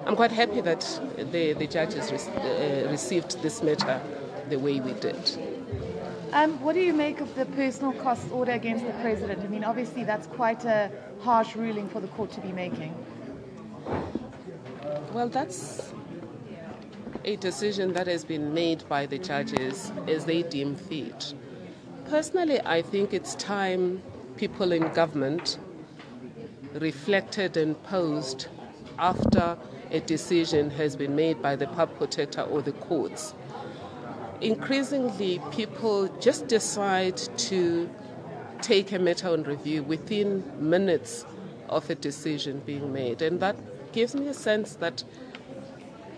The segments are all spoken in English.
I'm quite happy that the judges received this matter the way we did. What do you make of the personal cost order against the president? I mean, obviously that's quite a harsh ruling for the court to be making. Well, that's a decision that has been made by the judges as they deem fit. Personally, I think it's time people in government reflected and posed after a decision has been made by the public protector or the courts. Increasingly, people just decide to take a matter on review within minutes of a decision being made, and that gives me a sense that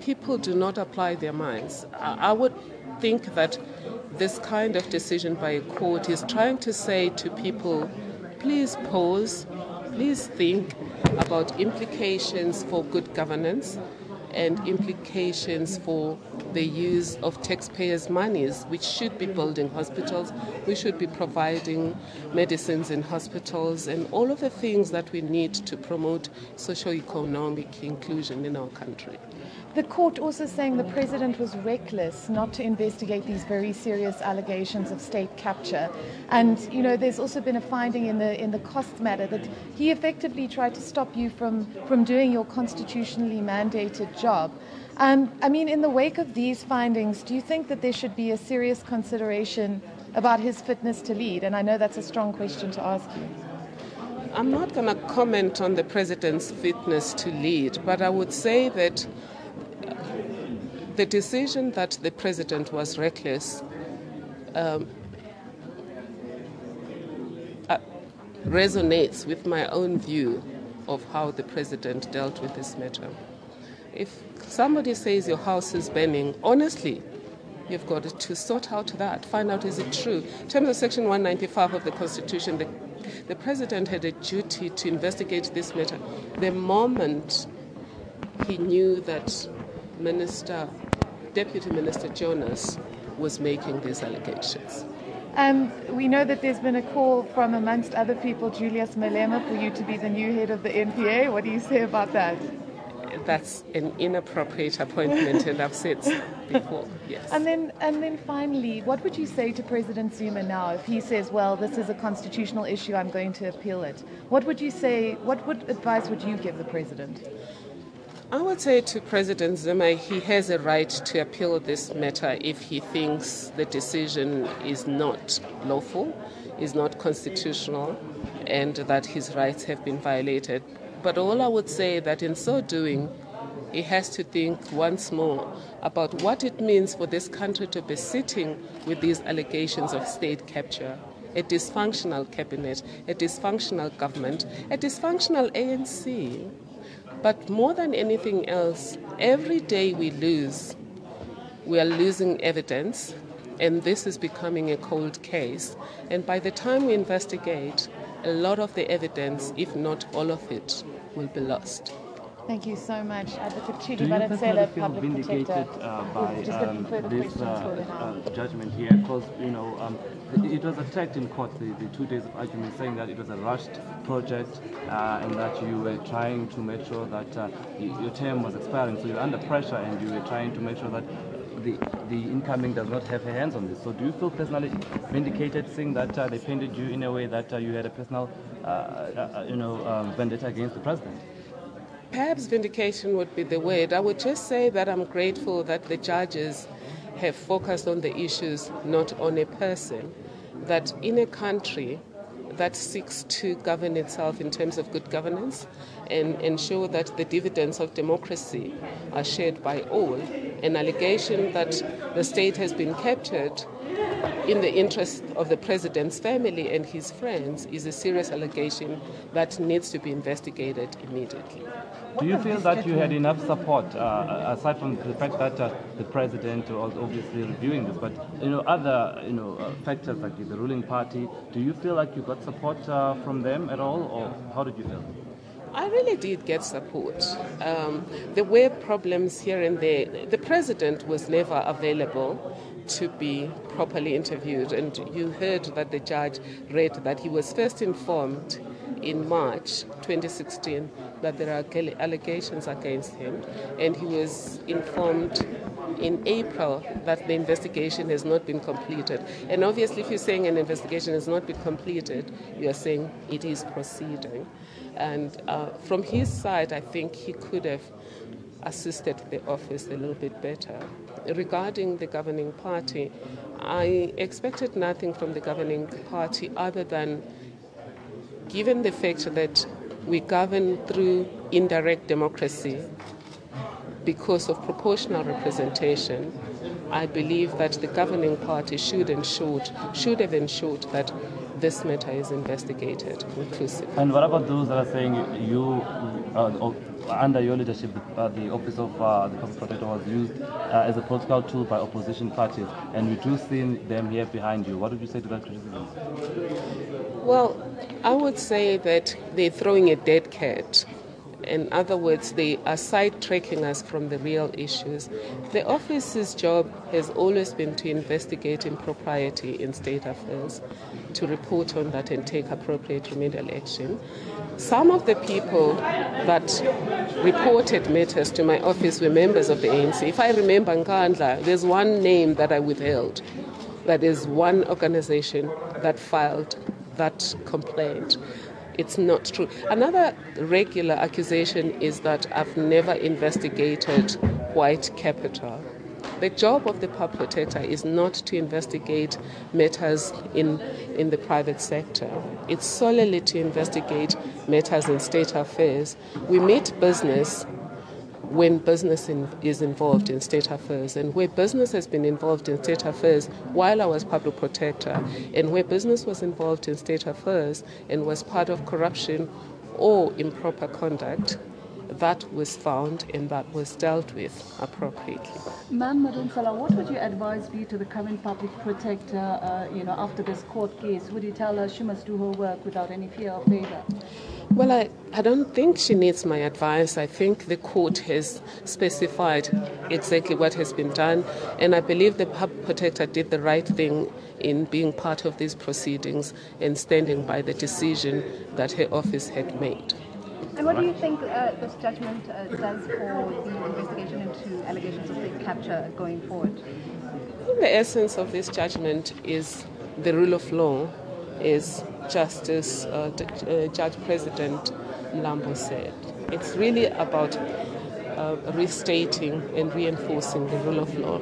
people do not apply their minds. I would think that this kind of decision by a court is trying to say to people, please pause, please think about implications for good governance and implications for the use of taxpayers' monies, which should be building hospitals, we should be providing medicines in hospitals, and all of the things that we need to promote socio-economic inclusion in our country. The court also saying the president was reckless not to investigate these very serious allegations of state capture. And, you know, there's also been a finding in the cost matter that he effectively tried to stop you from doing your constitutionally mandated job. I mean, in the wake of these findings, do you think that there should be a serious consideration about his fitness to lead? And I know that's a strong question to ask you. I'm not going to comment on the president's fitness to lead, but I would say that the decision that the president was reckless resonates with my own view of how the president dealt with this matter. If somebody says your house is burning, honestly, you've got to sort out that, find out is it true. In terms of Section 195 of the Constitution, the president had a duty to investigate this matter the moment he knew that Deputy Minister Jonas was making these allegations. We know that there's been a call from, amongst other people, Julius Malema, for you to be the new head of the NPA. What do you say about that? That's an inappropriate appointment, and I've said so before, yes. And then finally, what would you say to President Zuma now if he says, well, this is a constitutional issue, I'm going to appeal it? What would you say, what advice would you give the president? I would say to President Zuma, he has a right to appeal this matter if he thinks the decision is not lawful, is not constitutional, and that his rights have been violated. But all I would say that in so doing, he has to think once more about what it means for this country to be sitting with these allegations of state capture, a dysfunctional cabinet, a dysfunctional government, a dysfunctional ANC. But more than anything else, every day we are losing evidence, and this is becoming a cold case. And by the time we investigate, a lot of the evidence, if not all of it, will be lost. Thank you so much, Advocate Thuli Madonsela, Madonsela, Public vindicated Protector. by this judgment here? Because it was attacked in court, the 2 days of argument, saying that it was a rushed project and that you were trying to make sure that your term was expiring, so you're under pressure and you were trying to make sure that the incoming does not have her hands on this. So do you feel personally vindicated, seeing that they painted you in a way that you had a personal vendetta against the president? Perhaps vindication would be the word. I would just say that I'm grateful that the judges have focused on the issues, not on a person. That in a country that seeks to govern itself in terms of good governance and ensure that the dividends of democracy are shared by all, an allegation that the state has been captured in the interest of the president's family and his friends is a serious allegation that needs to be investigated immediately. Do you feel that you had enough support, aside from the fact that the president was obviously reviewing this, but other factors like the ruling party? Do you feel like you got support from them at all, or how did you feel? I really did get support. There were problems here and there. The president was never available to be properly interviewed, and you heard that the judge read that he was first informed in March 2016 that there are allegations against him, and he was informed in April that the investigation has not been completed. And obviously, if you're saying an investigation has not been completed, you are saying it is proceeding. And from his side, I think he could have assisted the office a little bit better. Regarding the governing party, I expected nothing from the governing party other than, given the fact that we govern through indirect democracy because of proportional representation, I believe that the governing party should have ensured that this matter is investigated inclusively. And what about those that are saying you, under your leadership, the Office of the Public Protector was used as a political tool by opposition parties, and we do see them here behind you? What would you say to that criticism? Well, I would say that they're throwing a dead cat. In other words, they are sidetracking us from the real issues. The office's job has always been to investigate impropriety in state affairs, to report on that and take appropriate remedial action. Some of the people that reported matters to my office were members of the ANC. If I remember Nkandla, there's one name that I withheld. That is one organization that filed that complaint. It's not true. Another regular accusation is that I've never investigated white capital. The job of the public protector is not to investigate matters in the private sector. It's solely to investigate matters in state affairs. We meet business when business is involved in state affairs, and where business has been involved in state affairs while I was public protector, and where business was involved in state affairs and was part of corruption or improper conduct, that was found and that was dealt with appropriately. Ma'am Madonsela, what would your advice be to the current public protector, after this court case? Would you tell her she must do her work without any fear of failure? Well, I don't think she needs my advice. I think the court has specified exactly what has been done, and I believe the public protector did the right thing in being part of these proceedings and standing by the decision that her office had made. And what do you think this judgment does for the investigation into allegations of state capture going forward? The essence of this judgment is the rule of law, as Justice Judge President Lambo said. It's really about restating and reinforcing the rule of law.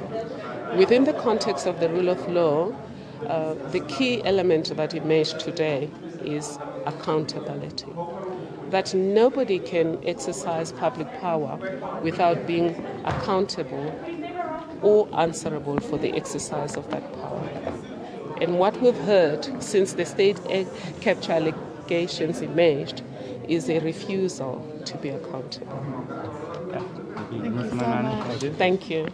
Within the context of the rule of law, the key element that emerged today is accountability. That nobody can exercise public power without being accountable or answerable for the exercise of that power. And what we've heard since the state capture allegations emerged is a refusal to be accountable. Thank you so much. Thank you.